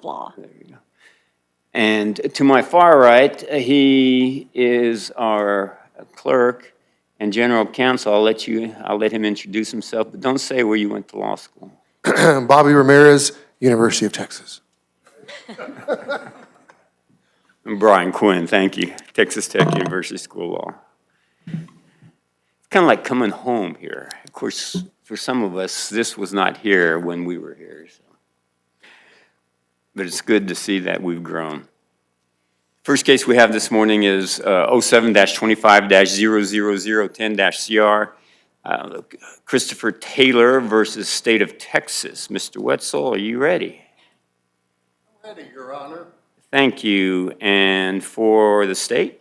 law. There you go. And to my far right, he is our clerk and general counsel. I'll let him introduce himself, but don't say where you went to law school. Bobby Ramirez, University of Texas. And Brian Quinn, thank you, Texas Tech University School of Law. It's kind of like coming home here. Of course, for some of us, this was not here when we were here. So. But it's good to see that we've grown. First case we have this morning is 07-25-00010-CR, Christopher Taylor versus State of Texas. Mr. Wetzel, are you ready? I'm ready, Your Honor. Thank you. And for the state?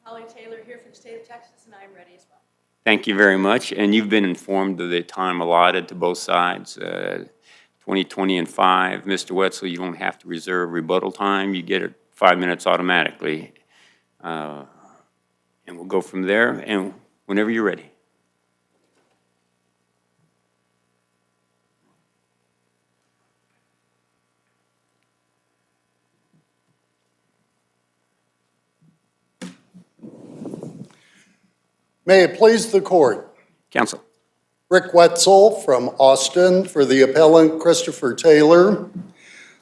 Holly Taylor here from the state of Texas, and I'm ready as well. Thank you very much. And you've been informed of the time allotted to both sides, 20, 20, and 5. Mr. Wetzel, you don't have to reserve rebuttal time. You get it 5 minutes automatically. And we'll go from there, and whenever you're ready. May it please the court. Counsel. Rick Wetzel from Austin for the appellant Christopher Taylor.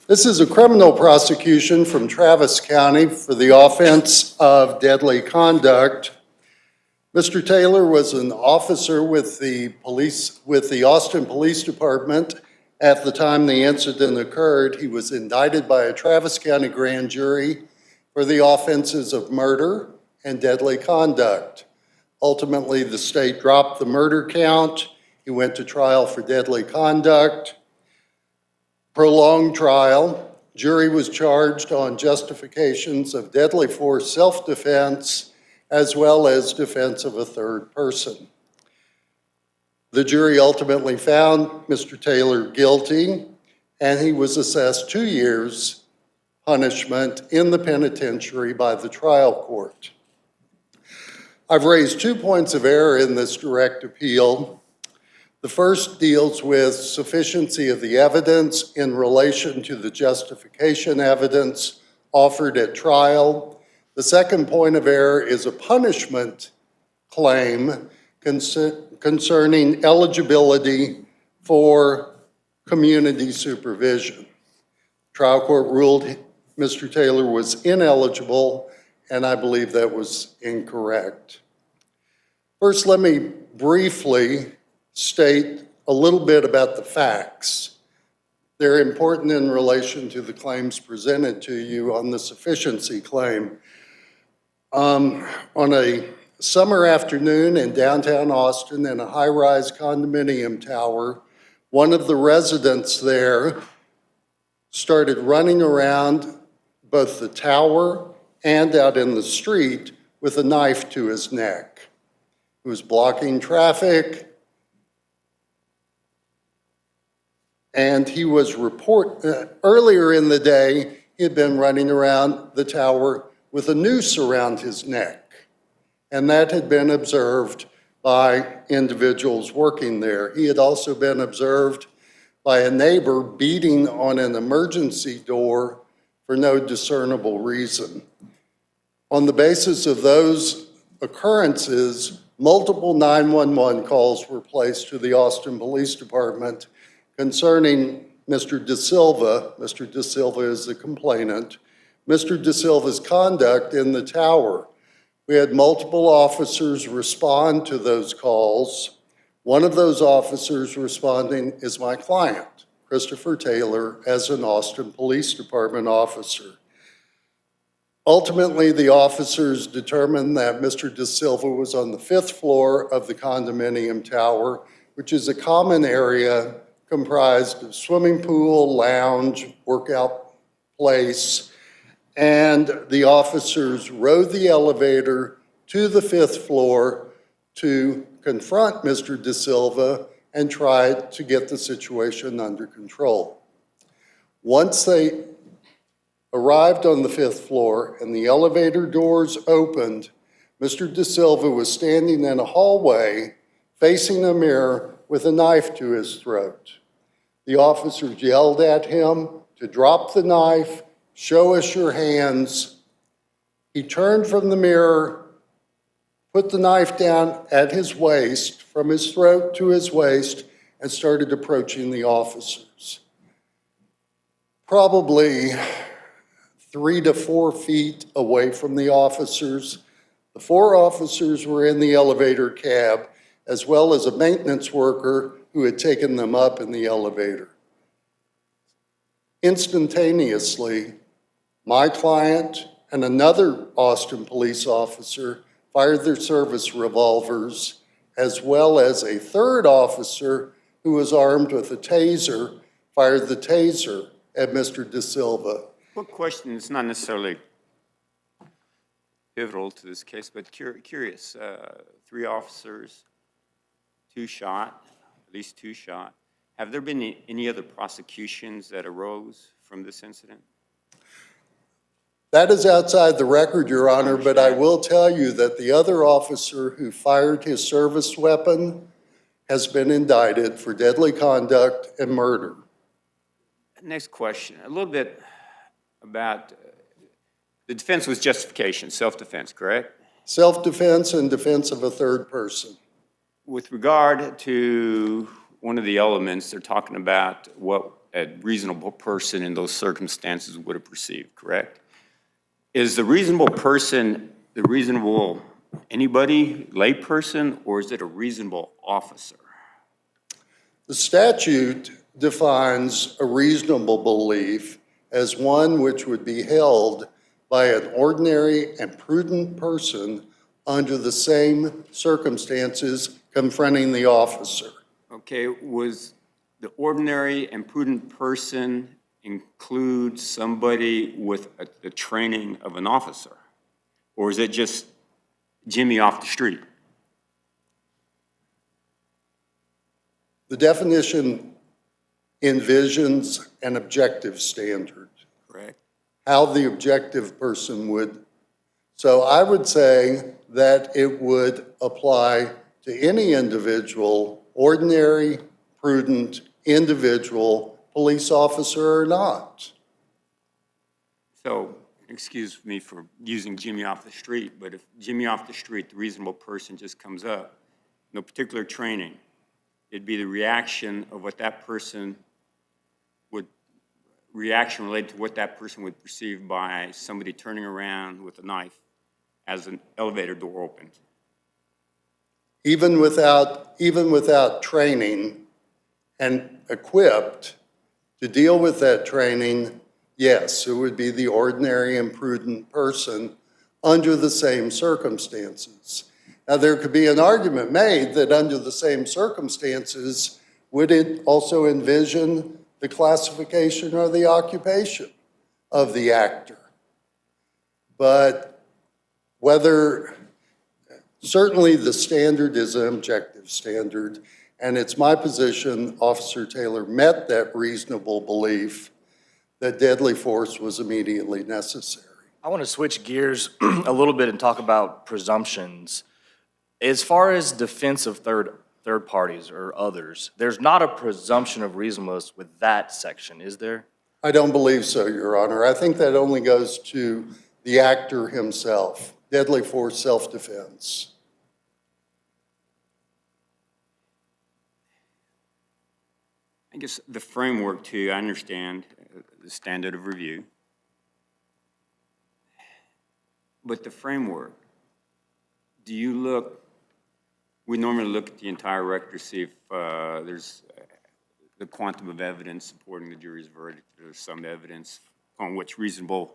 This is a criminal prosecution from Travis County for the offense of deadly conduct. Mr. Taylor was an officer with the Austin Police Department at the time the incident occurred. He was indicted by a Travis County grand jury for the offenses of murder and deadly conduct. Ultimately, the state dropped the murder count. He went to trial for deadly conduct. Prolonged trial. Jury was charged on justifications of deadly force self-defense as well as defense of a third person. The jury ultimately found Mr. Taylor guilty, and he was assessed 2 years punishment in the penitentiary by the trial court. I've raised 2 points of error in this direct appeal. The first deals with sufficiency of the evidence in relation to the justification evidence offered at trial. The second point of error is a punishment claim concerning eligibility for community supervision. Trial court ruled Mr. Taylor was ineligible, and I believe that was incorrect. First, let me briefly state a little bit about the facts. They're important in relation to the claims presented to you on the sufficiency claim. On a summer afternoon in downtown Austin in a high-rise condominium tower, one of the residents there started running around both the tower and out in the street with a knife to his neck. He was blocking traffic, and he was earlier in the day, he had been running around the tower with a noose around his neck, and that had been observed by individuals working there. He had also been observed by a neighbor beating on an emergency door for no discernible reason. On the basis of those occurrences, multiple 911 calls were placed to the Austin Police Department concerning Mr. De Silva. Mr. De Silva is the complainant. Mr. De Silva's conduct in the tower. We had multiple officers respond to those calls. One of those officers responding is my client, Christopher Taylor, as an Austin Police Department officer. Ultimately, the officers determined that Mr. De Silva was on the 5th floor of the condominium tower, which is a common area comprised of swimming pool, lounge, workout place, and the officers rode the elevator to the 5th floor to confront Mr. De Silva and tried to get the situation under control. Once they arrived on the 5th floor and the elevator doors opened, Mr. De Silva was standing in a hallway facing a mirror with a knife to his throat. The officers yelled at him, to drop the knife, show us your hands. He turned from the mirror, put the knife down at his waist, from his throat to his waist, and started approaching the officers. Probably 3 to 4 feet away from the officers. The 4 officers were in the elevator cab, as well as a maintenance worker who had taken them up in the elevator. Instantaneously, my client and another Austin police officer fired their service revolvers, as well as a third officer who was armed with a taser, fired the taser at Mr. De Silva. Quick question, it's not necessarily pivotal to this case, but curious. 3 officers, 2 shot, at least 2 shot. Have there been any other prosecutions that arose from this incident? That is outside the record, Your Honor, but I will tell you that the other officer who fired his service weapon has been indicted for deadly conduct and murder. Next question, a little bit about the defense was justification, self-defense, correct? Self-defense and defense of a third person. With regard to one of the elements, they're talking about what a reasonable person in those circumstances would have perceived, correct? Is the reasonable person the reasonable anybody, layperson, or is it a reasonable officer? The statute defines a reasonable belief as one which would be held by an ordinary and prudent person under the same circumstances confronting the officer. Okay, was the ordinary and prudent person include somebody with the training of an officer? Or is it just Jimmy off the street? The definition envisions an objective standard. Correct. How the objective person would. So I would say that it would apply to any individual, ordinary, prudent, individual, police officer or not. So, excuse me for using Jimmy off the street, but if Jimmy off the street, the reasonable person just comes up, no particular training, it'd be the reaction of what that person would, reaction related to what that person would perceive by somebody turning around with a knife as an elevator door opened. Even without training and equipped to deal with that training, yes, it would be the ordinary and prudent person under the same circumstances. Now, there could be an argument made that under the same circumstances, would it also envision the classification or the occupation of the actor? But certainly the standard is an objective standard, and it's my position Officer Taylor met that reasonable belief that deadly force was immediately necessary. I want to switch gears a little bit and talk about presumptions. As far as defense of third parties or others, there's not a presumption of reasonableness with that section, is there? I don't believe so, Your Honor. I think that only goes to the actor himself, deadly force self-defense. I guess the framework too, I understand the standard of review. But the framework, do you look, we normally look at the entire record to see if there's the quantum of evidence supporting the jury's verdict. There's some evidence on which reasonable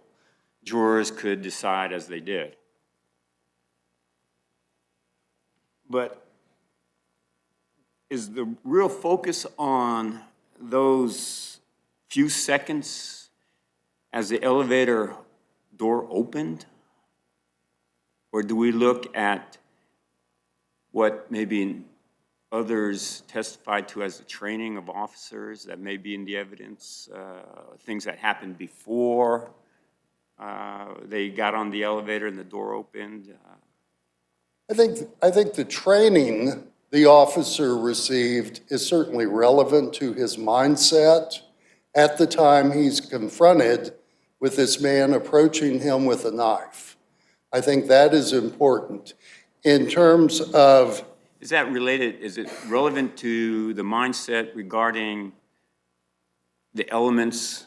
jurors could decide as they did. But is the real focus on those few seconds as the elevator door opened? Or do we look at what maybe others testified to as the training of officers that may be in the evidence, things that happened before they got on the elevator and the door opened? I think the training the officer received is certainly relevant to his mindset at the time he's confronted with this man approaching him with a knife. I think that is important. In terms of, Is that related, is it relevant to the mindset regarding the elements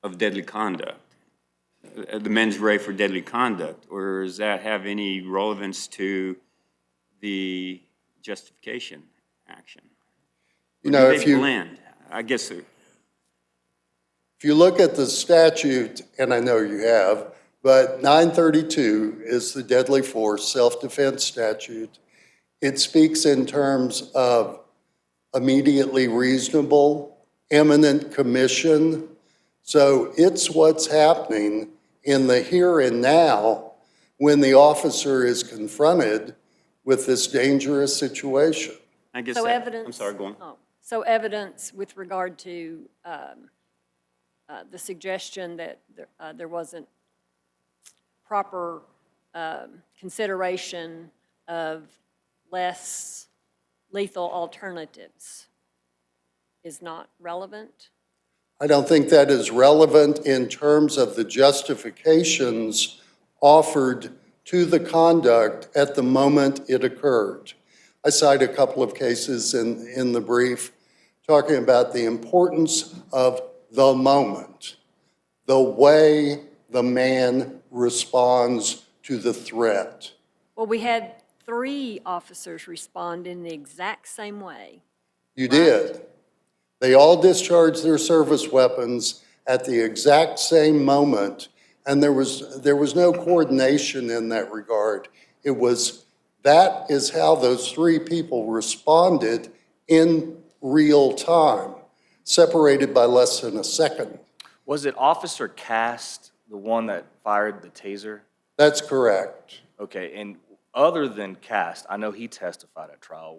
of deadly conduct? The mens rea for deadly conduct, or does that have any relevance to the justification action? you know, Do if they you, blend? I guess if you look at the statute, and I know you have, but 932 is the deadly force self-defense statute. It speaks in terms of immediately reasonable, imminent commission. So it's what's happening in the here and now when the officer is confronted with this dangerous situation. I guess So that, evidence. I'm sorry, go on. Oh, so evidence with regard to the suggestion that there wasn't proper consideration of less lethal alternatives is not relevant? I don't think that is relevant in terms of the justifications offered to the conduct at the moment it occurred. I cite a couple of cases in the brief talking about the importance of the moment, the way the man responds to the threat. Well, we had 3 officers respond in the exact same way. You did. They all discharged their service weapons at the exact same moment, and there was no coordination in that regard. That is how those 3 people responded in real time, separated by less than a second. Was it Officer Cast, the one that fired the taser? That's correct. Okay, and other than Cast, I know he testified at trial.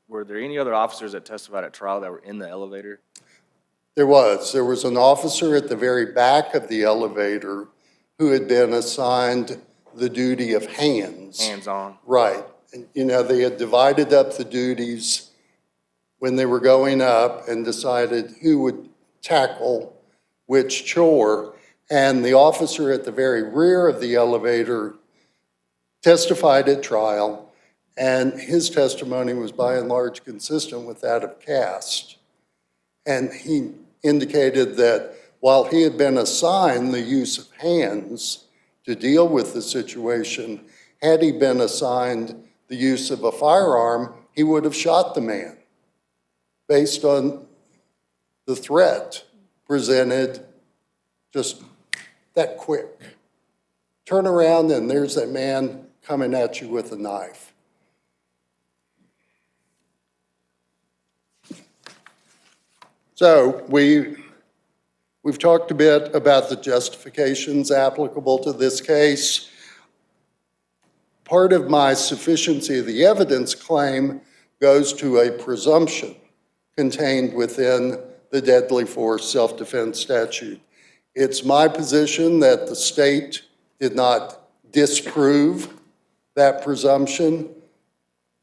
Were there any other officers that testified at trial that were in the elevator? There was an officer at the very back of the elevator who had been assigned the duty of hands. Hands-on? Right. And, you know, they had divided up the duties when they were going up and decided who would tackle which chore. And the officer at the very rear of the elevator testified at trial, and his testimony was by and large consistent with that of Cast. And he indicated that while he had been assigned the use of hands to deal with the situation, had he been assigned the use of a firearm, he would have shot the man based on the threat presented just that quick. Turn around and there's that man coming at you with a knife. So we've talked a bit about the justifications applicable to this case. Part of my sufficiency of the evidence claim goes to a presumption contained within the deadly force self-defense statute. It's my position that the state did not disprove that presumption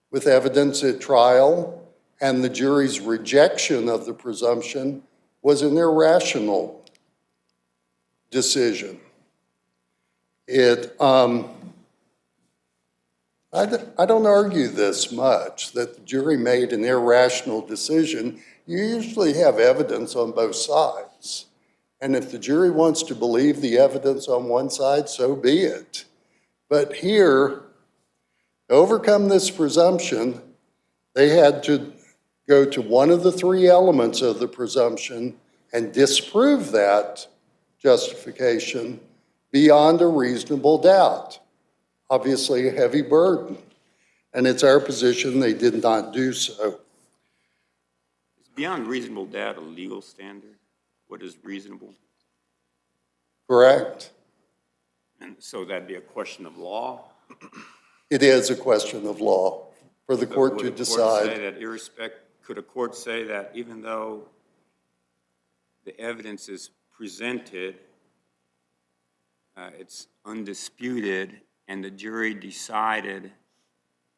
with evidence at trial, and the jury's rejection of the presumption was an irrational decision. I don't argue this much, that the jury made an irrational decision. You usually have evidence on both sides. And if the jury wants to believe the evidence on one side, so be it. But here, to overcome this presumption, they had to go to one of the 3 elements of the presumption and disprove that justification beyond a reasonable doubt. Obviously a heavy burden, and it's our position they did not do so. Is beyond reasonable doubt a legal standard? What is reasonable? Correct. And so that'd be a question of law? It is a question of law for the court to decide. Could a court say that even though the evidence is presented, it's undisputed, and the jury decided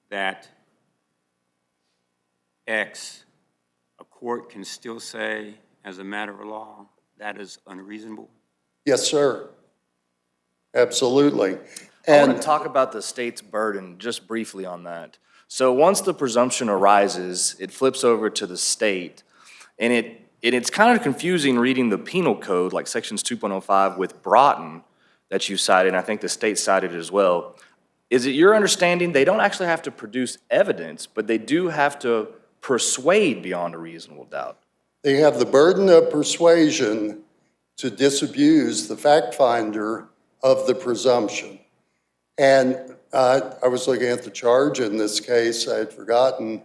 that X, a court can still say, as a matter of law, that is unreasonable? Yes, sir. Absolutely. I want And to talk about the state's burden just briefly on that. So once the presumption arises, it flips over to the state, and it's kind of confusing reading the penal code, like sections 2.05 with Broughton that you cited, and I think the state cited it as well. Is it your understanding they don't actually have to produce evidence, but they do have to persuade beyond a reasonable doubt? they have the burden of persuasion to disabuse the fact finder of the presumption. And I was looking at the charge in this case. I had forgotten.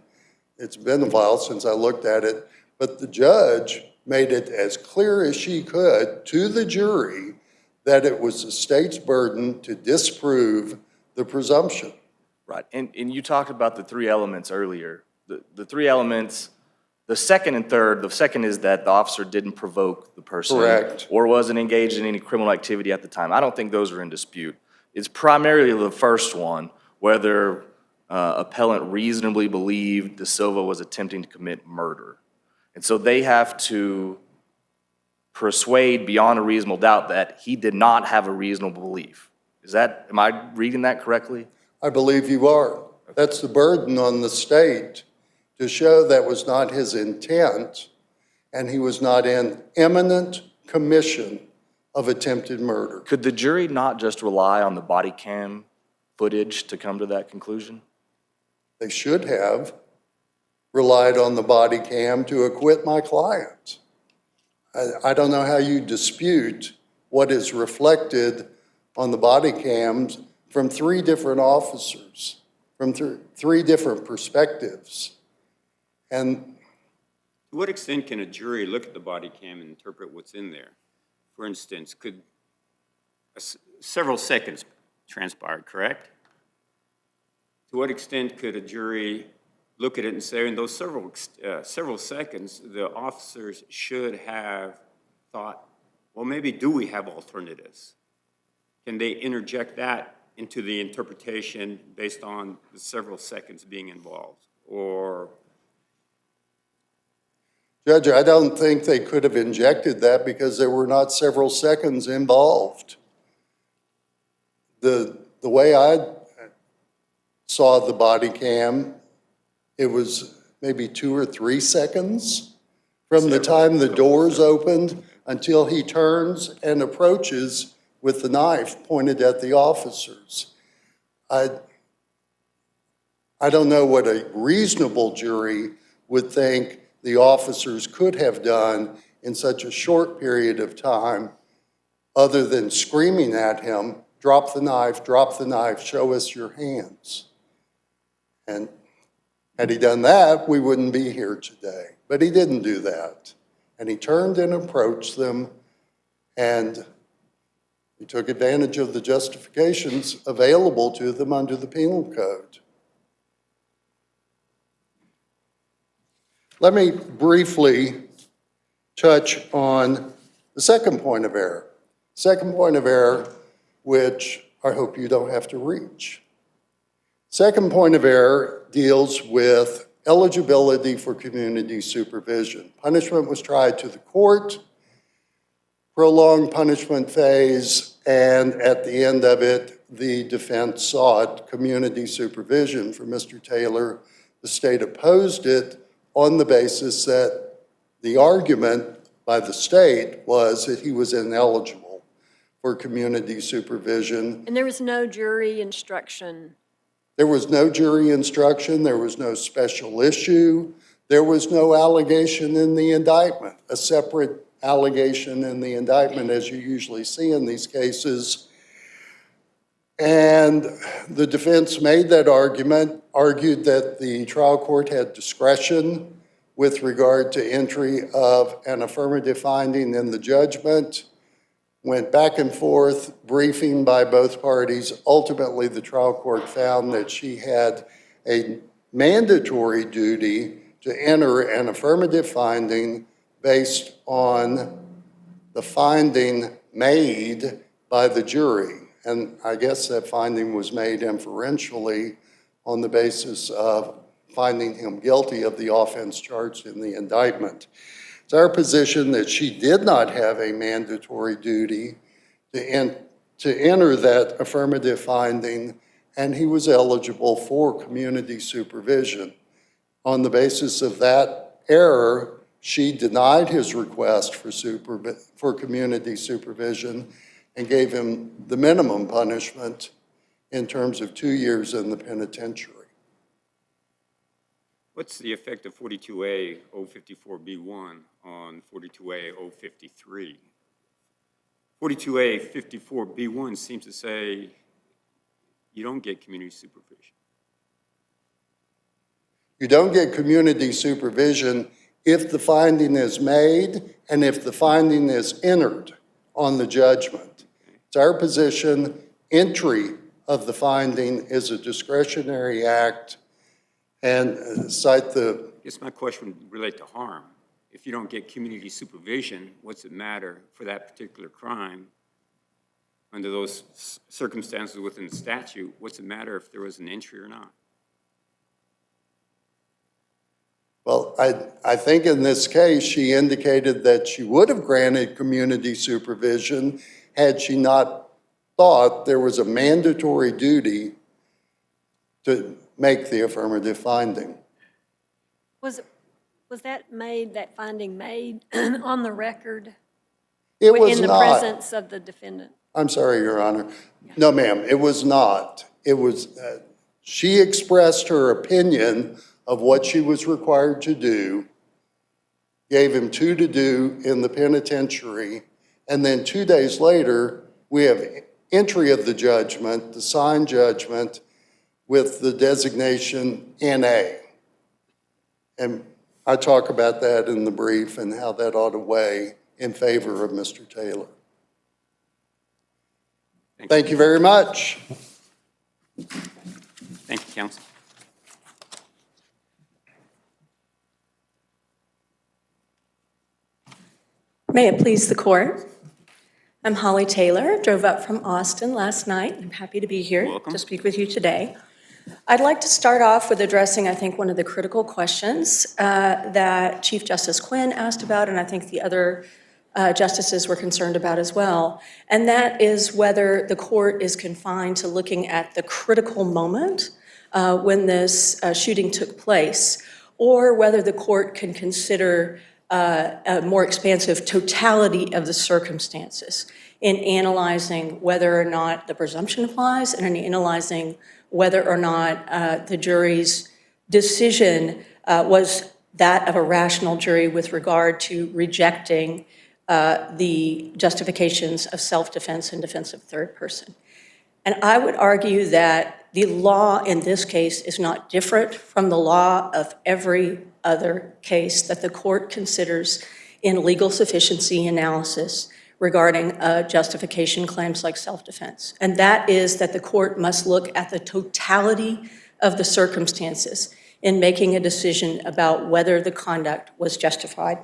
It's been a while since I looked at it. But the judge made it as clear as she could to the jury that it was the state's burden to disprove the presumption. Right, and you talked about the three elements earlier. The three elements, the second and third, the second is that the officer didn't provoke the person. Correct. Or wasn't engaged in any criminal activity at the time. I don't think those are in dispute. It's primarily the first one, whether appellant reasonably believed De Silva was attempting to commit murder. And so they have to persuade beyond a reasonable doubt that he did not have a reasonable belief. Am I reading that correctly? I believe you are. That's the burden on the state to show that was not his intent and he was not in imminent commission of attempted murder. Could the jury not just rely on the body cam footage to come to that conclusion? They should have relied on the body cam to acquit my client. I don't know how you dispute what is reflected on the body cams from three different officers, from three different perspectives. And To what extent can a jury look at the body cam and interpret what's in there? For instance, could several seconds transpire, correct? To what extent could a jury look at it and say, in those several seconds, the officers should have thought, well, maybe do we have alternatives? Can they interject that into the interpretation based on the several seconds being involved? Or Judge, I don't think they could have injected that because there were not several seconds involved. The way I saw the body cam, it was maybe 2 or 3 seconds from the time the doors opened until he turns and approaches with the knife pointed at the officers. I don't know what a reasonable jury would think the officers could have done in such a short period of time other than screaming at him, drop the knife, show us your hands. And had he done that, we wouldn't be here today. But he didn't do that. And he turned and approached them, and he took advantage of the justifications available to them under the penal code. Let me briefly touch on the second point of error. Second point of error, which I hope you don't have to reach. Second point of error deals with eligibility for community supervision. Punishment was tried to the court, prolonged punishment phase, and at the end of it, the defense sought community supervision for Mr. Taylor. The state opposed it on the basis that the argument by the state was that he was ineligible for community supervision. And there was no jury instruction. There was no jury instruction, there was no special issue, there was no allegation in the indictment, a separate allegation in the indictment as you usually see in these cases. And the defense made that argument, argued that the trial court had discretion with regard to entry of an affirmative finding in the judgment, went back and forth, briefing by both parties. Ultimately, the trial court found that she had a mandatory duty to enter an affirmative finding based on the finding made by the jury. And I guess that finding was made inferentially on the basis of finding him guilty of the offense charged in the indictment. It's our position that she did not have a mandatory duty to enter that affirmative finding, and he was eligible for community supervision. On the basis of that error, she denied his request for community supervision and gave him the minimum punishment in terms of 2 years in the penitentiary. What's the effect of 42A 054B1 on 42A 053? 42A 54B1 seems to say you don't get community supervision. You don't get community supervision if the finding is made and if the finding is entered on the judgment. It's our position, entry of the finding is a discretionary act, and cite the... I guess my question would relate to harm. If you don't get community supervision, what's it matter for that particular crime? Under those circumstances within the statute, what's it matter if there was an entry or not? Well, I think in this case, she indicated that she would have granted community supervision had she not thought there was a mandatory duty to make the affirmative finding. Was that finding made on the record? It was in the not. presence of the defendant? I'm sorry, Your Honor. No, ma'am, it was not. It was, she expressed her opinion of what she was required to do, gave him 2 to do in the penitentiary, and then 2 days later, we have entry of the judgment, the signed judgment, with the designation NA. And I talk about that in the brief and how that ought to weigh in favor of Mr. Taylor. Thank you very much. Thank you, counsel. May it please the court. I'm Holly Taylor, drove up from Austin last night. I'm happy to be here Welcome. to speak with you today. I'd like to start off with addressing, I think, one of the critical questions that Chief Justice Quinn asked about, and I think the other justices were concerned about as well, and that is whether the court is confined to looking at the critical moment when this shooting took place, or whether the court can consider a more expansive totality of the circumstances in analyzing whether or not the presumption applies and in analyzing whether or not the jury's decision was that of a rational jury with regard to rejecting the justifications of self-defense and defense of third person. And I would argue that the law in this case is not different from the law of every other case that the court considers in legal sufficiency analysis regarding justification claims like self-defense. And that is that the court must look at the totality of the circumstances in making a decision about whether the conduct was justified.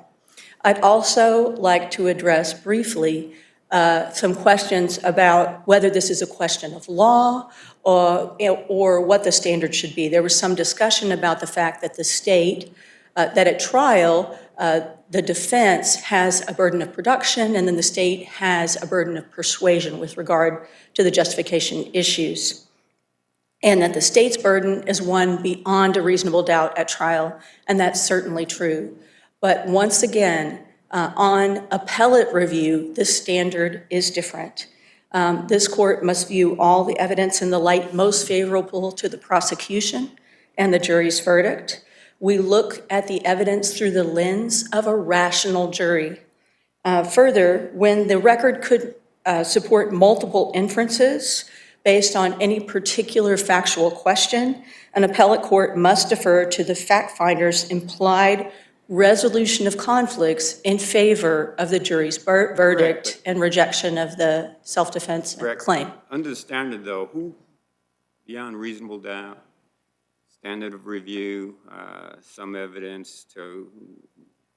I'd also like to address briefly some questions about whether this is a question of law or what the standard should be. There was some discussion about the fact that the state, that at trial, the defense has a burden of production and then the state has a burden of persuasion with regard to the justification issues. And that the state's burden is one beyond a reasonable doubt at trial, and that's certainly true. But once again, on appellate review, the standard is different. This court must view all the evidence in the light most favorable to the prosecution and the jury's verdict. We look at the evidence through the lens of a rational jury. Further, when the record could support multiple inferences based on any particular factual question, an appellate court must defer to the fact finder's implied resolution of conflicts in favor of the jury's verdict and rejection of the self-defense claim. Under the standard, though, who, beyond reasonable doubt, standard of review, some evidence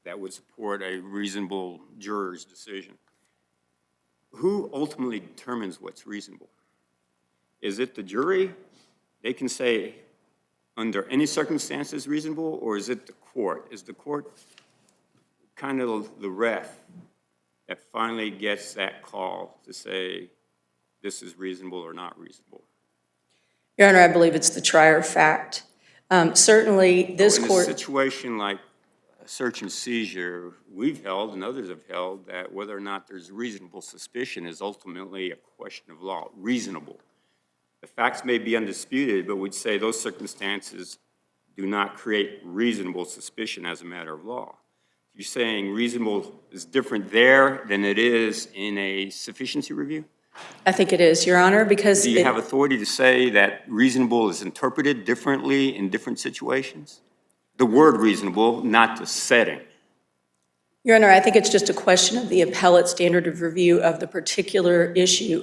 that would support a reasonable juror's decision, who ultimately determines what's reasonable? Is it the jury? They can say under any circumstances reasonable, or is it the court? Is the court kind of the ref that finally gets that call to say this is reasonable or not reasonable? Your Honor, I believe it's the trier of fact. Certainly, this In a court, situation like a search and seizure, we've held and others have held that whether or not there's reasonable suspicion is ultimately a question of law, reasonable. The facts may be undisputed, but we'd say those circumstances do not create reasonable suspicion as a matter of law. You're saying reasonable is different there than it is in a sufficiency review? I think it is, Your Honor, because Do you have authority to say that reasonable is interpreted differently in different situations? The word reasonable, not the setting. Your Honor, I think it's just a question of the appellate standard of review of the particular issue.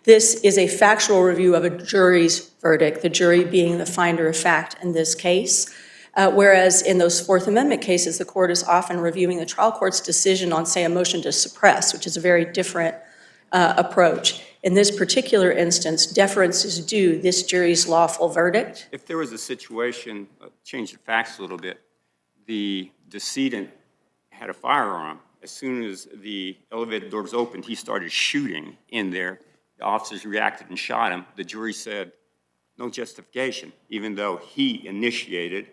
This is a factual review of a jury's verdict, the jury being the finder of fact in this case. Whereas in those Fourth Amendment cases, the court is often reviewing the trial court's decision on, say, a motion to suppress, which is a very different approach. In this particular instance, deference is due this jury's lawful verdict. If there was a situation, change the facts a little bit, the decedent had a firearm. As soon as the elevator doors opened, he started shooting in there. The officers reacted and shot him. The jury said no justification, even though he initiated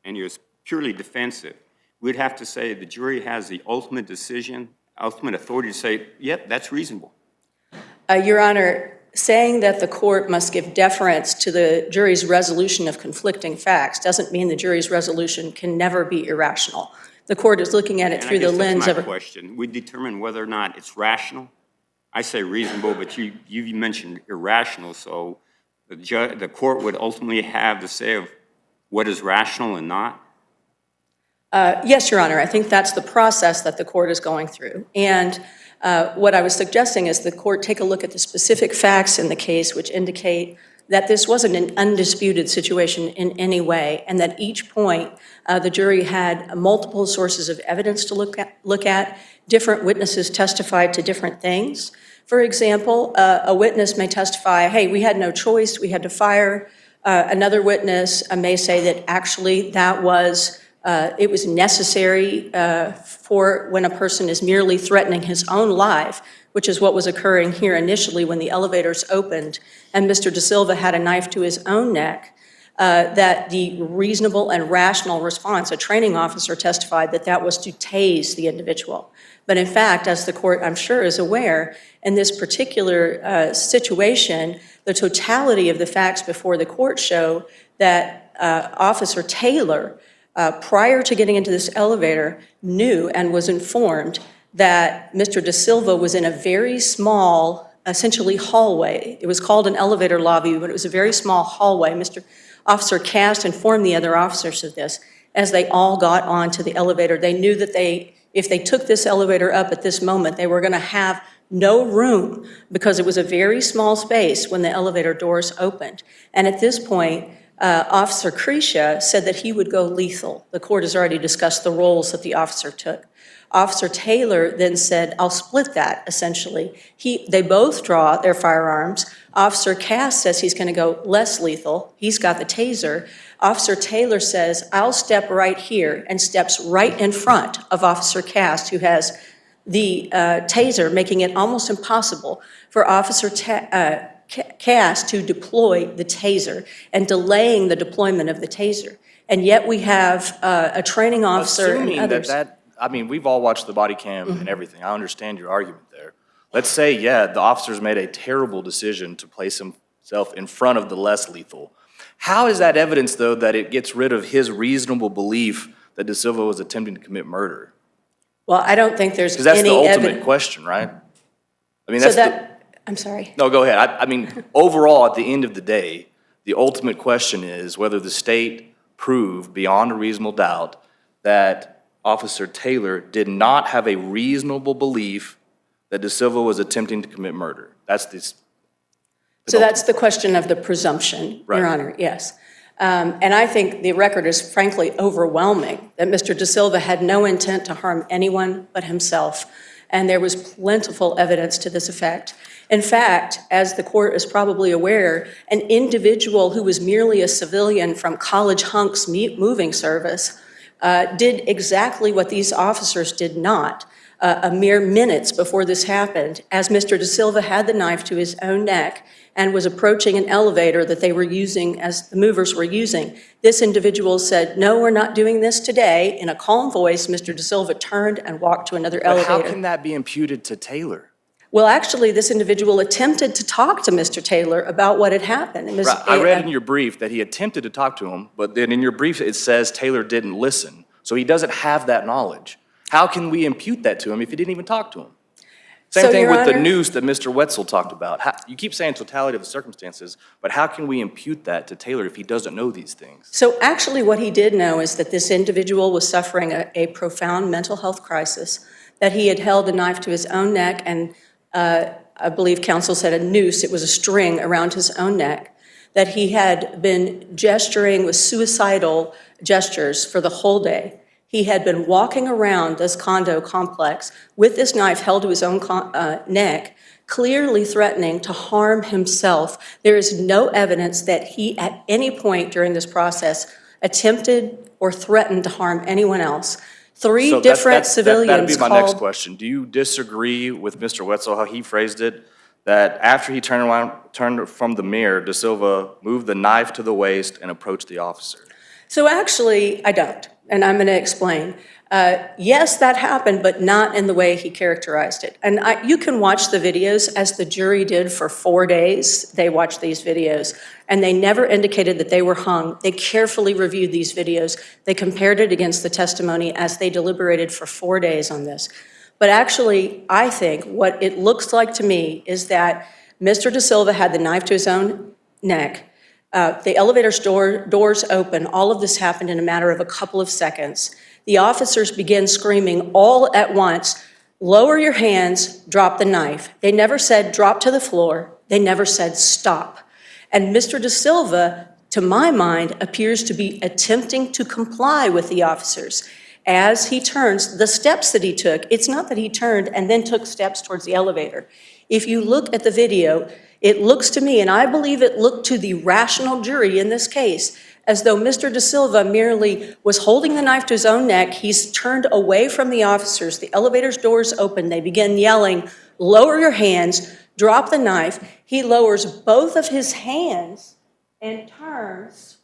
and he was purely defensive. We'd have to say the jury has the ultimate decision, ultimate authority to say, yep, that's reasonable. Your Honor, saying that the court must give deference to the jury's resolution of conflicting facts doesn't mean the jury's resolution can never be irrational. The court is looking at it through the lens of my question. We determine whether or not it's rational. I say reasonable, but you mentioned irrational, so the court would ultimately have the say of what is rational and not? Yes, Your Honor, I think that's the process that the court is going through. And what I was suggesting is the court take a look at the specific facts in the case which indicate that this wasn't an undisputed situation in any way, and that each point the jury had multiple sources of evidence to look at. Different witnesses testified to different things. For example, a witness may testify, hey, we had no choice, we had to fire. Another witness may say that actually that was it was necessary for when a person is merely threatening his own life, which is what was occurring here initially when the elevators opened and Mr. De Silva had a knife to his own neck, that the reasonable and rational response, a training officer testified that that was to tase the individual. But in fact, as the court, I'm sure, is aware, in this particular situation, the totality of the facts before the court show that Officer Taylor, prior to getting into this elevator, knew and was informed that Mr. De Silva was in a very small, essentially hallway. It was called an elevator lobby, but it was a very small hallway. Officer Cast informed the other officers of this. As they all got onto the elevator, they knew that if they took this elevator up at this moment, they were going to have no room because it was a very small space when the elevator doors opened. And at this point, Officer Crecia said that he would go lethal. The court has already discussed the roles that the officer took. Officer Taylor then said, I'll split that, essentially. They both draw their firearms. Officer Cass says he's going to go less lethal. He's got the taser. Officer Taylor says, I'll step right here, and steps right in front of Officer Cass, who has the taser, making it almost impossible for Officer Cass to deploy the taser and delaying the deployment of the taser. And yet we have a training officer and others. I mean, we've all watched the body cam and everything. I understand your argument there. Let's say, yeah, the officer's made a terrible decision to place himself in front of the less lethal. How is that evidence, though, that it gets rid of his reasonable belief that De Silva was attempting to commit murder? Well, I don't think there's any Because that's the ultimate evidence. question, right? I mean, I'm sorry. No, go ahead. I mean, overall, at the end of the day, the ultimate question is whether the state proved beyond a reasonable doubt that Officer Taylor did not have a reasonable belief that De Silva was attempting to commit murder. That's the question of the presumption, Right. Your Honor, yes. And I think the record is frankly overwhelming that Mr. De Silva had no intent to harm anyone but himself. And there was plentiful evidence to this effect. In fact, as the court is probably aware, an individual who was merely a civilian from College Hunk's moving service did exactly what these officers did not. A mere minutes before this happened, as Mr. De Silva had the knife to his own neck and was approaching an elevator that they were using, as the movers were using, this individual said, "No, we're not doing this today." In a calm voice, Mr. De Silva turned and walked to another But elevator. how can that be imputed to Taylor? Well, actually, this individual attempted to talk to Mr. Taylor about what had happened. And Right, I read in your brief that he attempted to talk to him, but then in your brief it says Taylor didn't listen. So he doesn't have that knowledge. How can we impute that to him if he didn't even talk to him? Same So, thing Your with the Honor- noose that Mr. Wetzel talked about. You keep saying totality of the circumstances, but how can we impute that to Taylor if he doesn't know these things? So actually what he did know is that this individual was suffering a profound mental health crisis, that he had held a knife to his own neck and I believe counsel said a noose, it was a string around his own neck, that he had been gesturing with suicidal gestures for the whole day. He had been walking around this condo complex with this knife held to his own neck, clearly threatening to harm himself. There is no evidence that he at any point during this process attempted or threatened to harm anyone else. Three So different civilians that'd be my next called. question. Do you disagree with Mr. Wetzel, how he phrased it, that after he turned from the mirror, De Silva moved the knife to the waist and approached the officer? So actually, I don't, and I'm going to explain. Yes, that happened, but not in the way he characterized it. And you can watch the videos, as the jury did for 4 days. They watched these videos, and they never indicated that they were hung. They carefully reviewed these videos. They compared it against the testimony as they deliberated for 4 days on this. But actually, I think what it looks like to me is that Mr. De Silva had the knife to his own neck. The elevator's doors open. All of this happened in a matter of a couple of seconds. The officers begin screaming all at once, "Lower your hands, drop the knife." They never said drop to the floor. They never said stop. And Mr. De Silva, to my mind, appears to be attempting to comply with the officers. As he turns, the steps that he took, it's not that he turned and then took steps towards the elevator. If you look at the video, it looks to me, and I believe it looked to the rational jury in this case, as though Mr. De Silva merely was holding the knife to his own neck. He's turned away from the officers. The elevator's doors open. They begin yelling, "Lower your hands, drop the knife." He lowers both of his hands and turns,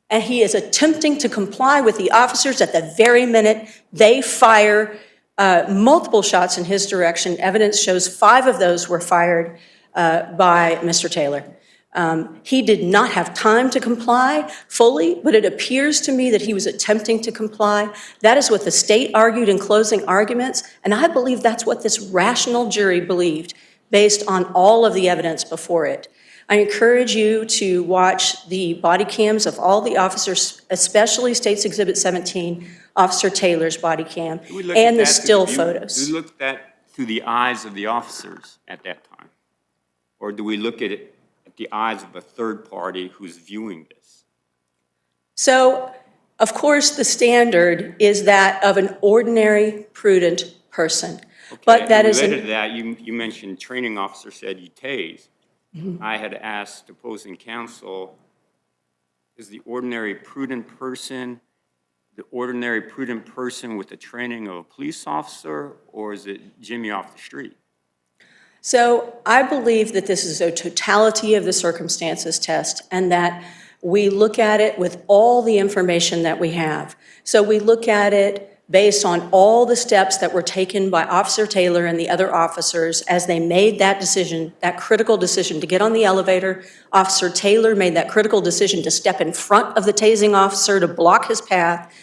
and he is attempting to comply with the officers. At the very minute they fire multiple shots in his direction. Evidence shows 5 of those were fired by Mr. Taylor. He did not have time to comply fully, but it appears to me that he was attempting to comply. That is what the state argued in closing arguments, and I believe that's what this rational jury believed based on all of the evidence before it. I encourage you to watch the body cams of all the officers, especially State's Exhibit 17, Officer Taylor's body cam, and the still photos. Do we look at that through the eyes of the officers at that time? Or do we look at it at the eyes of a third party who's viewing this? So, of course, the standard is that of an ordinary, prudent person. But that is related to that, you mentioned training officer said you tased. I had asked opposing counsel, is the ordinary prudent person with the training of a police officer, or is it Jimmy off the street? So I believe that this is a totality of the circumstances test, and that we look at it with all the information that we have. So we look at it based on all the steps that were taken by Officer Taylor and the other officers as they made that decision, that critical decision to get on the elevator. Officer Taylor made that critical decision to step in front of the tasing officer to block his path.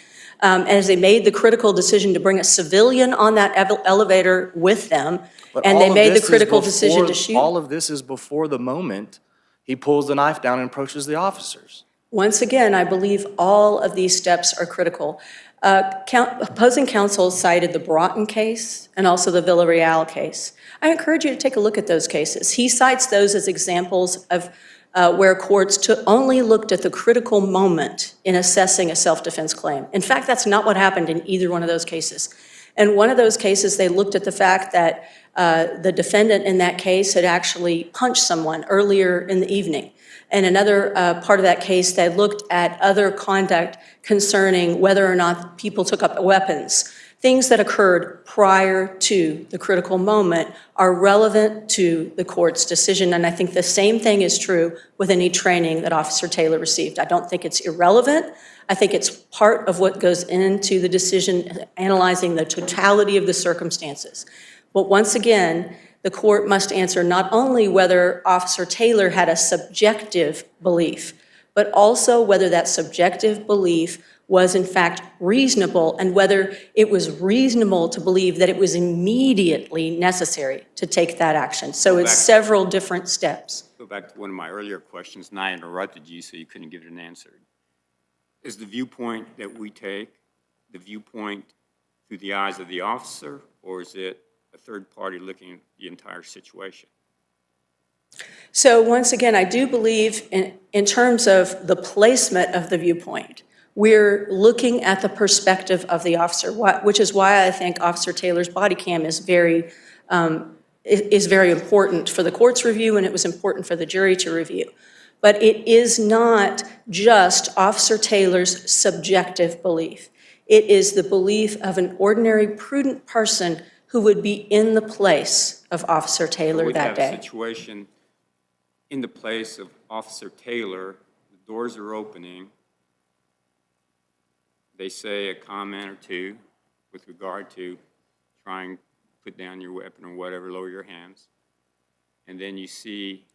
As they made the critical decision to bring a civilian on that elevator with them, But and all they of made the this is critical decision to shoot. All of this is before the moment he pulls the knife down and approaches the officers. Once again, I believe all of these steps are critical. Opposing counsel cited the Broughton case and also the Villarreal case. I encourage you to take a look at those cases. He cites those as examples of where courts only looked at the critical moment in assessing a self-defense claim. In fact, that's not what happened in either one of those cases. In one of those cases, they looked at the fact that the defendant in that case had actually punched someone earlier in the evening. And another part of that case, they looked at other conduct concerning whether or not people took up weapons. Things that occurred prior to the critical moment are relevant to the court's decision, and I think the same thing is true with any training that Officer Taylor received. I don't think it's irrelevant. I think it's part of what goes into the decision, analyzing the totality of the circumstances. But once again, the court must answer not only whether Officer Taylor had a subjective belief, but also whether that subjective belief was in fact reasonable and whether it was reasonable to believe that it was immediately necessary to take that action. So it's several different steps. Go back to one of my earlier questions, and I interrupted you so you couldn't give it an answer. Is the viewpoint that we take the viewpoint through the eyes of the officer, or is it a third party looking at the entire situation? So once again, I do believe in terms of the placement of the viewpoint, we're looking at the perspective of the officer, which is why I think Officer Taylor's body cam is very important for the court's review, and it was important for the jury to review. But it is not just Officer Taylor's subjective belief. It is the belief of an ordinary, prudent person who would be in the place of Officer Taylor that day. We have a situation in the place of Officer Taylor. The doors are opening. They say a comment or two with regard to trying to put down your weapon or whatever, lower your hands. And then you see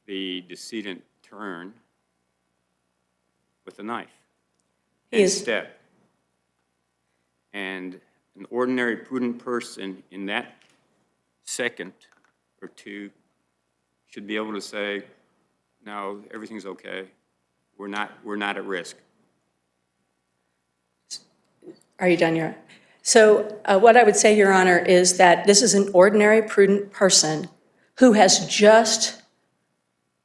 the decedent turn with a knife and step. And an ordinary, prudent person in that second or two should be able to say, no, everything's okay. We're not at risk. Are you done, Your Honor? So what I would say, Your Honor, is that this is an ordinary, prudent person who has just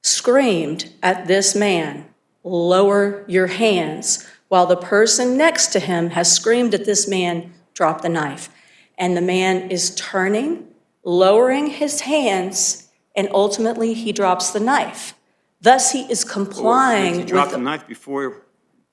screamed at this man, lower your hands, while the person next to him has screamed at this man, drop the knife. And the man is turning, lowering his hands, and ultimately he drops the knife. Thus, he is complying Did he drop the knife before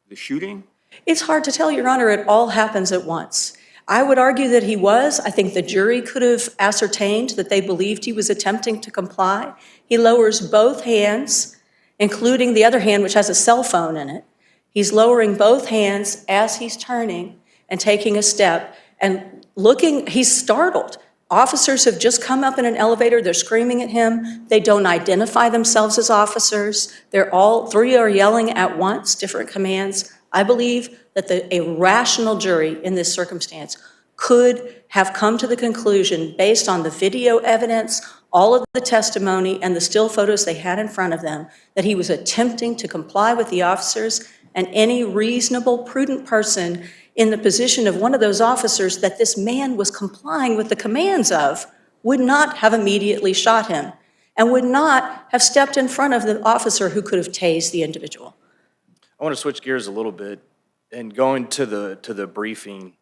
the shooting? It's hard to tell, Your Honor. It all happens at once. I would argue that he was. I think the jury could have ascertained that they believed he was attempting to comply. He lowers both hands, including the other hand, which has a cell phone in it. He's lowering both hands as he's turning and taking a step and looking. He's startled. Officers have just come up in an elevator. They're screaming at him. They don't identify themselves as officers. Three are yelling at once, different commands. I believe that a rational jury in this circumstance could have come to the conclusion, based on the video evidence, all of the testimony, and the still photos they had in front of them, that he was attempting to comply with the officers, and any reasonable, prudent person in the position of one of those officers that this man was complying with the commands of would not have immediately shot him and would not have stepped in front of the officer who could have tased the individual. I want to switch gears a little bit and going to the briefing.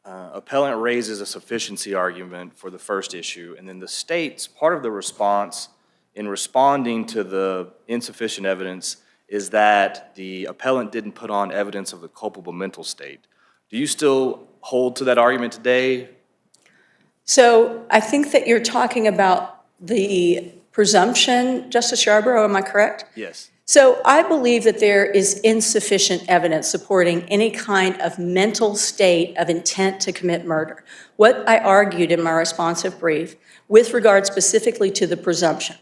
Appellant raises a sufficiency argument for the first issue, and then the state's part of the response in responding to the insufficient evidence is that the appellant didn't put on evidence of the culpable mental state. Do you still hold to that argument today? So I think that you're talking about the presumption, Justice Yarborough, am I correct? Yes. So I believe that there is insufficient evidence supporting any kind of mental state of intent to commit murder. What I argued in my responsive brief with regard specifically to the presumption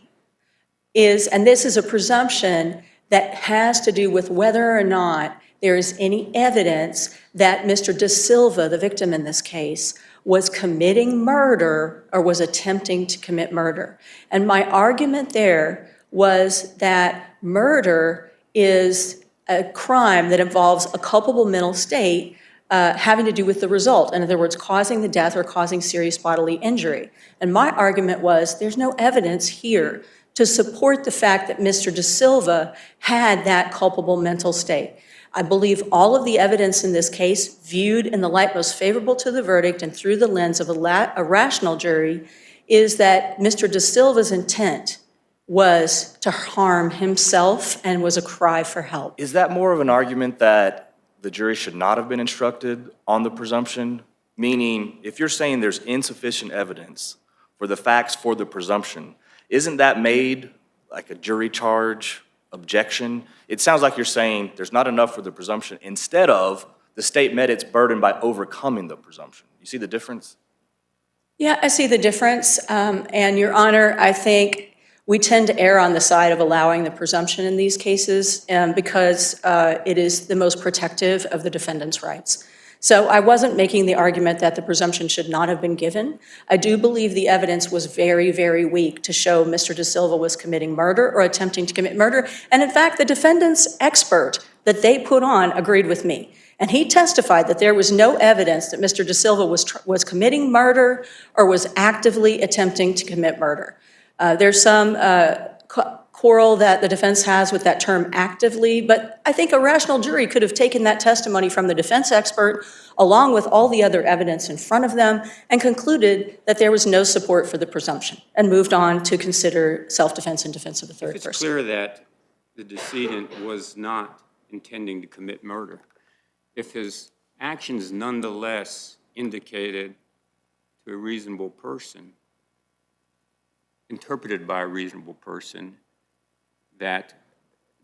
is, and this is a presumption that has to do with whether or not there is any evidence that Mr. De Silva, the victim in this case, was committing murder or was attempting to commit murder. And my argument there was that murder is a crime that involves a culpable mental state having to do with the result. In other words, causing the death or causing serious bodily injury. And my argument was there's no evidence here to support the fact that Mr. De Silva had that culpable mental state. I believe all of the evidence in this case, viewed in the light most favorable to the verdict and through the lens of a rational jury, is that Mr. De Silva's intent was to harm himself and was a cry for help. Is that more of an argument that the jury should not have been instructed on the presumption? Meaning, if you're saying there's insufficient evidence for the facts for the presumption, isn't that made like a jury charge objection? It sounds like you're saying there's not enough for the presumption instead of the state met its burden by overcoming the presumption. You see the difference? Yeah, I see the difference. And Your Honor, I think we tend to err on the side of allowing the presumption in these cases because it is the most protective of the defendant's rights. So I wasn't making the argument that the presumption should not have been given. I do believe the evidence was very, very weak to show Mr. De Silva was committing murder or attempting to commit murder. And in fact, the defendant's expert that they put on agreed with me. And he testified that there was no evidence that Mr. De Silva was committing murder or was actively attempting to commit murder. There's some quarrel that the defense has with that term actively, but I think a rational jury could have taken that testimony from the defense expert along with all the other evidence in front of them and concluded that there was no support for the presumption and moved on to consider self-defense and defense of the third person. It's clear that the decedent was not intending to commit murder. If his actions nonetheless indicated to a reasonable person, interpreted by a reasonable person, that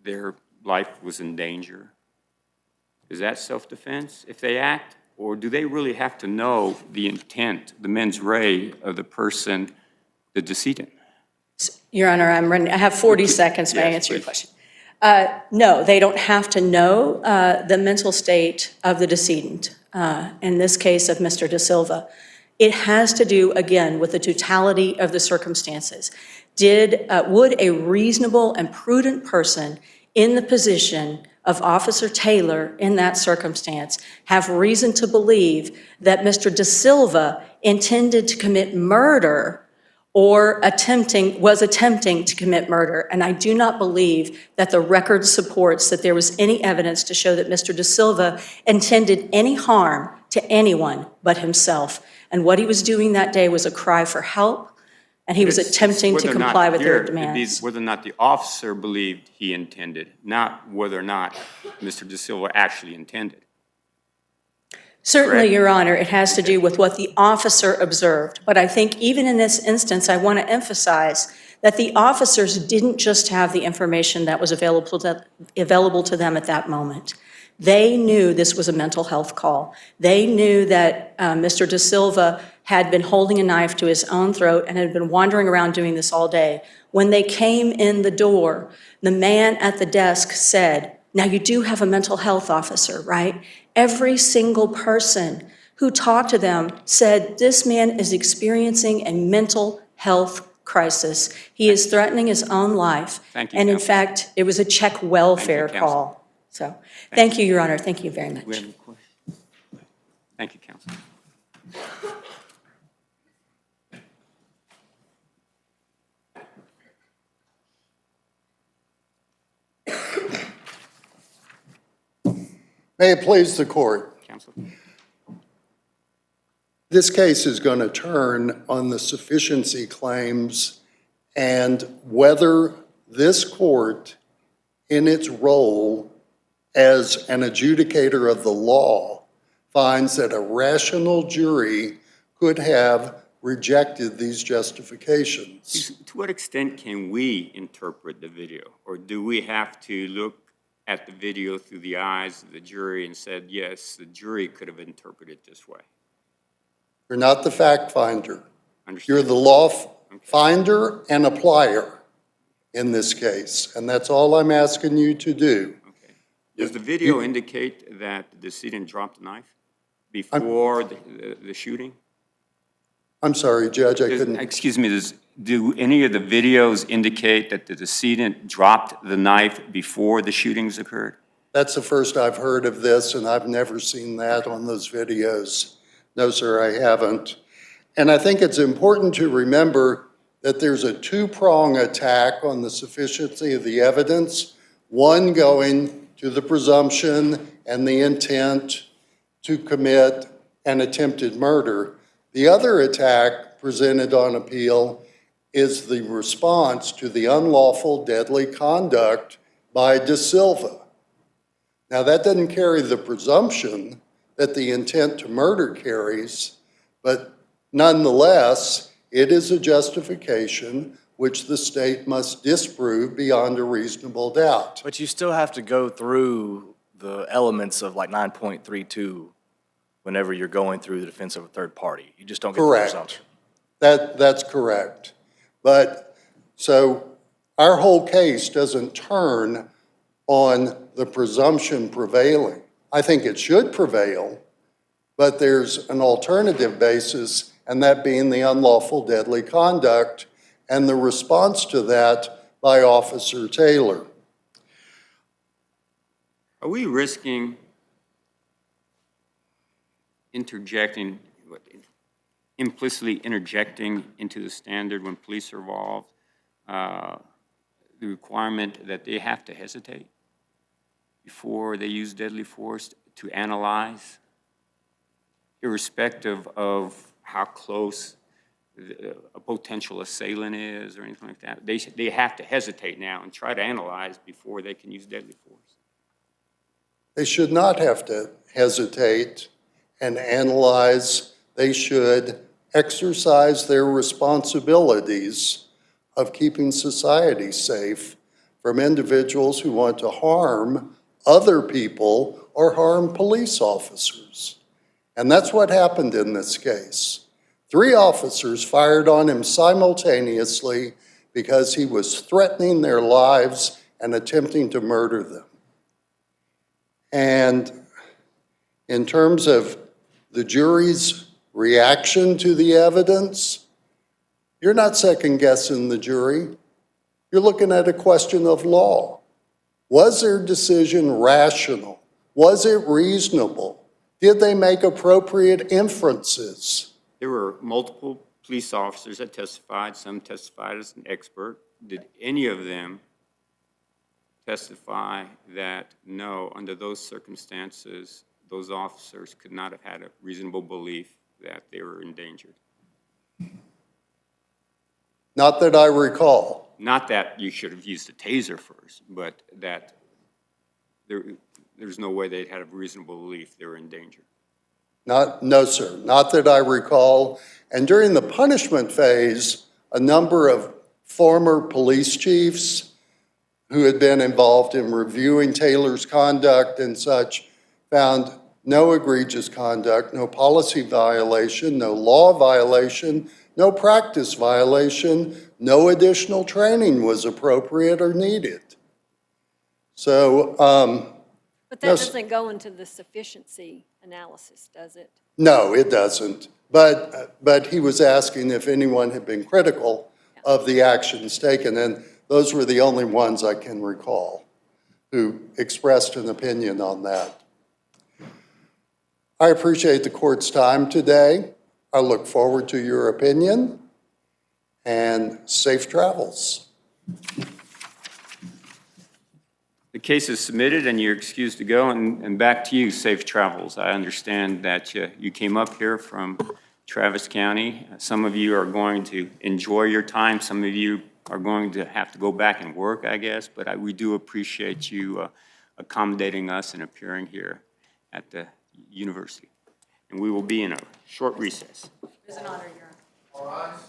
their life was in danger, is that self-defense if they act? Or do they really have to know the intent, the mens rea of the person, the decedent? Your Honor, I have 40 seconds. May I answer your please. question? No, they don't have to know the mental state of the decedent, in this case of Mr. De Silva. It has to do, again, with the totality of the circumstances. Would a reasonable and prudent person in the position of Officer Taylor in that circumstance have reason to believe that Mr. De Silva intended to commit murder or was attempting to commit murder? And I do not believe that the record supports that there was any evidence to show that Mr. De Silva intended any harm to anyone but himself. And what he was doing that day was a cry for help, and he was attempting to comply with their demands. Whether or not the officer believed he intended, not whether or not Mr. De Silva actually intended. Certainly, Correct. Your Honor, it has to do with what the officer observed. But I think even in this instance, I want to emphasize that the officers didn't just have the information that was available to them at that moment. They knew this was a mental health call. They knew that Mr. De Silva had been holding a knife to his own throat and had been wandering around doing this all day. When they came in the door, the man at the desk said, "Now you do have a mental health officer, right?" Every single person who talked to them said, "This man is experiencing a mental health crisis. He is threatening his own life." Thank you, And in Counsel. fact, it was a check welfare Thank you, Counsel. call. So, thank you, Your Honor. Thank you very Do we much. have any questions? Thank you, Counsel. May it please the court. Counsel. This case is going to turn on the sufficiency claims and whether this court, in its role as an adjudicator of the law, finds that a rational jury could have rejected these justifications. To what extent can we interpret the video? Or do we have to look at the video through the eyes of the jury and said, yes, the jury could have interpreted it this way? You're not the fact finder. Understood. You're the law finder and applier in this case, and that's all I'm asking you to do. Okay. Does the video indicate that the decedent dropped the knife before the shooting? I'm sorry, Judge, I couldn't. Excuse me, do any of the videos indicate that the decedent dropped the knife before the shootings occurred? That's the first I've heard of this, and I've never seen that on those videos. No, sir, I haven't. And I think it's important to remember that there's a two-prong attack on the sufficiency of the evidence, one going to the presumption and the intent to commit an attempted murder. The other attack presented on appeal is the response to the unlawful deadly conduct by De Silva. Now, that doesn't carry the presumption that the intent to murder carries, but nonetheless, it is a justification which the state must disprove beyond a reasonable doubt. But you still have to go through the elements of like 9.32 whenever you're going through the defense of a third party. You just don't get the Correct. presumption. That's correct. But, so our whole case doesn't turn on the presumption prevailing. I think it should prevail, but there's an alternative basis, and that being the unlawful deadly conduct and the response to that by Officer Taylor. Are we risking interjecting, implicitly interjecting into the standard when police are involved, the requirement that they have to hesitate before they use deadly force to analyze, irrespective of how close a potential assailant is or anything like that? They have to hesitate now and try to analyze before they can use deadly force. They should not have to hesitate and analyze. They should exercise their responsibilities of keeping society safe from individuals who want to harm other people or harm police officers. And that's what happened in this case. 3 officers fired on him simultaneously because he was threatening their lives and attempting to murder them. And in terms of the jury's reaction to the evidence, you're not second-guessing the jury. You're looking at a question of law. Was their decision rational? Was it reasonable? Did they make appropriate inferences? There were multiple police officers that testified. Some testified as an expert. Did any of them testify that, no, under those circumstances, those officers could not have had a reasonable belief that they were endangered? Not that I recall. Not that you should have used a taser first, but that there's no way they'd had a reasonable belief they were in danger. No, sir, not that I recall. And during the punishment phase, a number of former police chiefs who had been involved in reviewing Taylor's conduct and such found no egregious conduct, no policy violation, no law violation, no practice violation, no additional training was appropriate or needed. So, But No, that doesn't go into the sufficiency analysis, does it? no, it doesn't. But he was asking if anyone had been critical of the actions taken, and those were the only ones I can recall who expressed an opinion on that. I appreciate the court's time today. I look forward to your opinion, and safe travels. The case is submitted and you're excused to go, and back to you, safe travels. I understand that you came up here from Travis County. Some of you are going to enjoy your time. Some of you are going to have to go back and work, I guess, but we do appreciate you accommodating us and appearing here at the university. And we will be in a short recess. It was an honor, Your Honor. All rise.